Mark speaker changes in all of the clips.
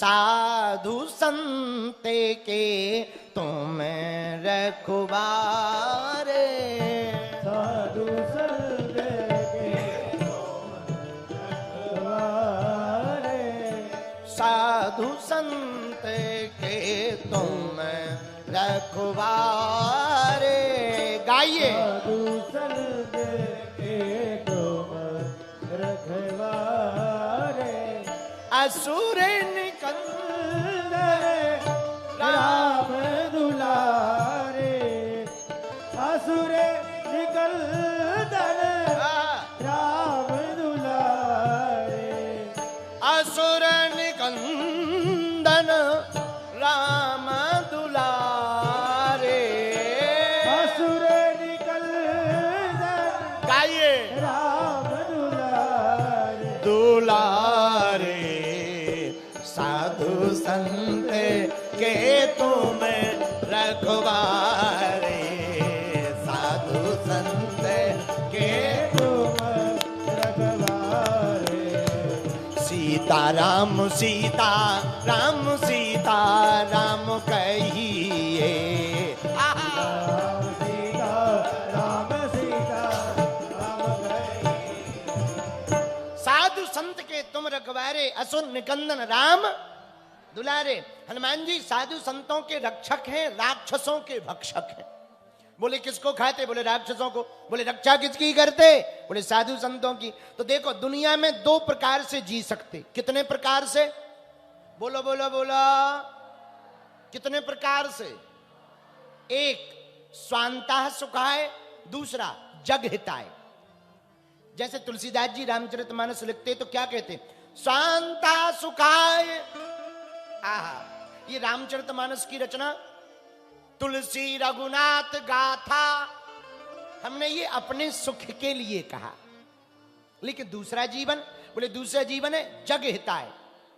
Speaker 1: साधु संत के तुम रखवारे।
Speaker 2: साधु संत के तुम रखवारे।
Speaker 1: साधु संत के तुम रखवारे। गाइए।
Speaker 2: साधु संत के तुम रखवारे।
Speaker 1: असुर निकंदन
Speaker 2: राम दुलारे। असुर निकंदन राम दुलारे।
Speaker 1: असुर निकंदन राम दुलारे।
Speaker 2: असुर निकंदन
Speaker 1: गाइए।
Speaker 2: राम दुलारे।
Speaker 1: दुलारे साधु संत के तुम रखवारे। साधु संत के
Speaker 2: तुम रखवारे।
Speaker 1: सीता राम सीता राम सीता राम कहिए। आहा।
Speaker 2: राम सीता राम सीता राम कहिए।
Speaker 1: साधु संत के तुम रखवारे असुर निकंदन राम दुलारे। हनुमान जी साधु संतों के रक्षक हैं, राक्षसों के भक्षक हैं। बोले किसको खाते? बोले राक्षसों को। बोले रक्षा किसकी करते? बोले साधु संतों की। तो देखो दुनिया में दो प्रकार से जी सकते। कितने प्रकार से? बोलो बोलो बोलो। कितने प्रकार से? एक स्वांतः सुखाय, दूसरा जग हिताय। जैसे तुलसीदास जी रामचरितमानस लिखते तो क्या कहते? स्वांतः सुखाय। आहा, ये रामचरितमानस की रचना तुलसी रघुनाथ गाथा हमने ये अपने सुख के लिए कहा। लेकिन दूसरा जीवन, बोले दूसरा जीवन है जग हिताय।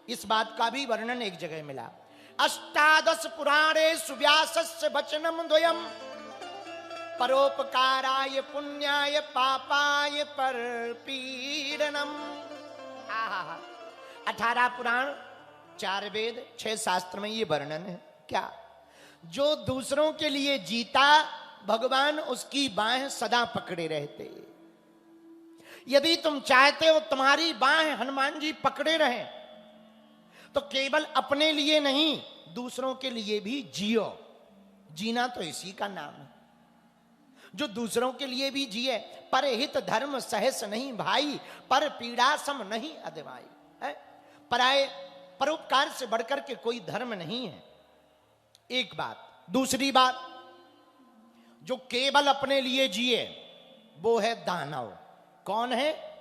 Speaker 1: इस बात का भी वर्णन एक जगह मिला। अष्टादश पुराणेषु व्यासस्य वचनम द्वयम् परोपकाराय पुण्याय पापाय परपीडनम्। आहा, 18 पुराण, 4 वेद, 6 शास्त्र में ये वर्णन है। क्या? जो दूसरों के लिए जीता भगवान उसकी बाहें सदा पकड़े रहते। यदि तुम चाहते हो तुम्हारी बाहें हनुमान जी पकड़े रहें तो केवल अपने लिए नहीं दूसरों के लिए भी जियो। जीना तो इसी का नाम है। जो दूसरों के लिए भी जिए। पर हित धर्म सहस नहीं भाई, पर पीड़ा सम नहीं अदवाई। है पराए परोपकार से बढ़कर के कोई धर्म नहीं है। एक बात। दूसरी बात, जो केवल अपने लिए जिए वो है दानव। कौन है?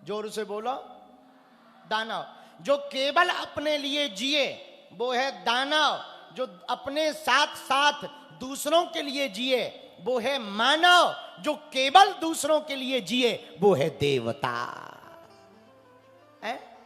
Speaker 1: जोर से बोलो। दानव। जो केवल अपने लिए जिए वो है दानव। जो अपने साथ साथ दूसरों के लिए जिए वो है मानव। जो केवल दूसरों के लिए जिए वो है देवता। है?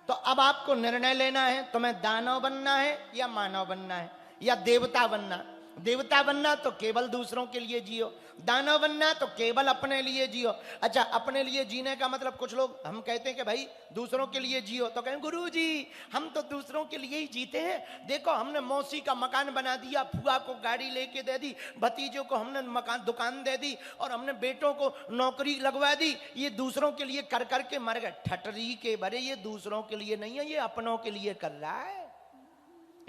Speaker 1: तो अब आपको निर्णय लेना है, तुम्हें दानव बनना है या मानव बनना है या देवता बनना। देवता बनना तो केवल दूसरों के लिए जियो, दानव बनना तो केवल अपने लिए जियो। अच्छा, अपने लिए जीने का मतलब कुछ लोग हम कहते हैं कि भाई दूसरों के लिए जियो, तो कहें गुरुजी हम तो दूसरों के लिए ही जीते हैं। देखो हमने मौसी का मकान बना दिया, फुआ को गाड़ी लेके दे दी, भतीजों को हमने मकान दुकान दे दी और हमने बेटों को नौकरी लगवा दी। ये दूसरों के लिए कर करके मर गए। ठटरी के भरे, ये दूसरों के लिए नहीं है, ये अपनों के लिए कर रहा है।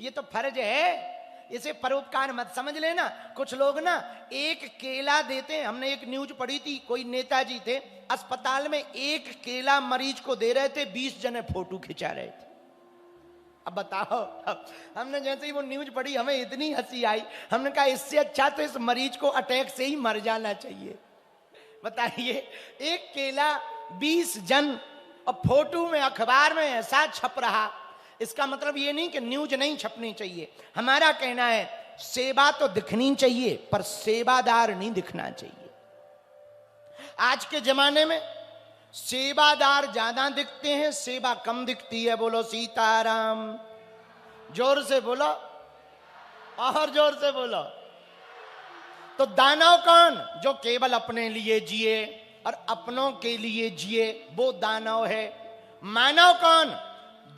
Speaker 1: ये तो फर्ज है, इसे परोपकार मत समझ लेना। कुछ लोग ना एक केला देते हैं। हमने एक न्यूज पढ़ी थी, कोई नेताजी थे अस्पताल में एक केला मरीज को दे रहे थे, 20 जने फोटो खिंचा रहे थे। अब बताओ, हमने जैसे ही वो न्यूज पढ़ी हमें इतनी हंसी आई, हमने कहा इससे अच्छा तो इस मरीज को अटैक से ही मर जाना चाहिए। बताइए, एक केला 20 जन और फोटो में अखबार में ऐसा छप रहा। इसका मतलब ये नहीं कि न्यूज नहीं छपनी चाहिए। हमारा कहना है सेवा तो दिखनी चाहिए पर सेवादार नहीं दिखना चाहिए। आज के जमाने में सेवादार ज्यादा दिखते हैं, सेवा कम दिखती है। बोलो सीताराम। जोर से बोलो और जोर से बोलो। तो दानव कौन? जो केवल अपने लिए जिए और अपनों के लिए जिए, वो दानव है। मानव कौन?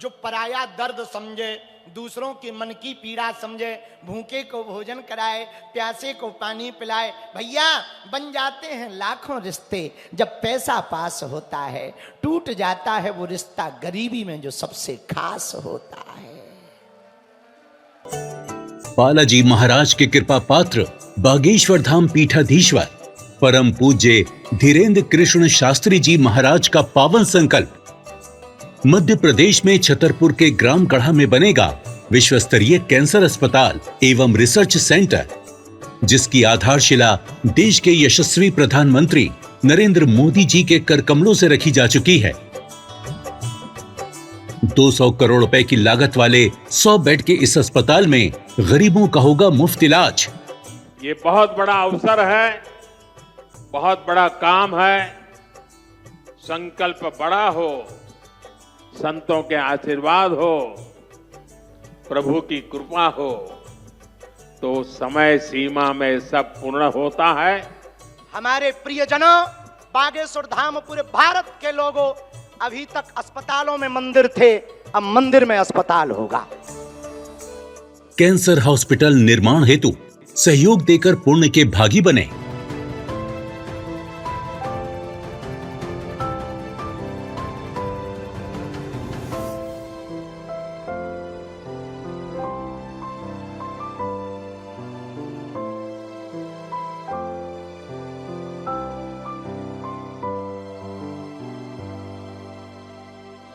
Speaker 1: जो पराया दर्द समझे, दूसरों के मन की पीड़ा समझे, भूखे को भोजन कराए, प्यासे को पानी पिलाए, भैया बन जाते हैं लाखों रिश्ते जब पैसा पास होता है। टूट जाता है वो रिश्ता गरीबी में जो सबसे खास होता है।
Speaker 3: बालाजी महाराज के कृपा पात्र बागेश्वर धाम पीठाधीश्वर परम पूज्य धीरेन्द्र कृष्ण शास्त्री जी महाराज का पावन संकल्प। मध्य प्रदेश में छतरपुर के ग्राम गढ़ा में बनेगा विश्व स्तरीय कैंसर अस्पताल एवं रिसर्च सेंटर, जिसकी आधारशिला देश के यशस्वी प्रधानमंत्री नरेंद्र मोदी जी के कर कमलों से रखी जा चुकी है। 200 करोड़ रुपए की लागत वाले 100 बेड के इस अस्पताल में गरीबों का होगा मुफ्त इलाज।
Speaker 4: ये बहुत बड़ा अवसर है, बहुत बड़ा काम है। संकल्प बड़ा हो, संतों के आशीर्वाद हो, प्रभु की कृपा हो, तो समय सीमा में सब पूर्ण होता है।
Speaker 1: हमारे प्रियजनों, बागेश्वर धाम पूरे भारत के लोगों, अभी तक अस्पतालों में मंदिर थे, अब मंदिर में अस्पताल होगा।
Speaker 3: कैंसर हॉस्पिटल निर्माण हेतु सहयोग देकर पुण्य के भागी बने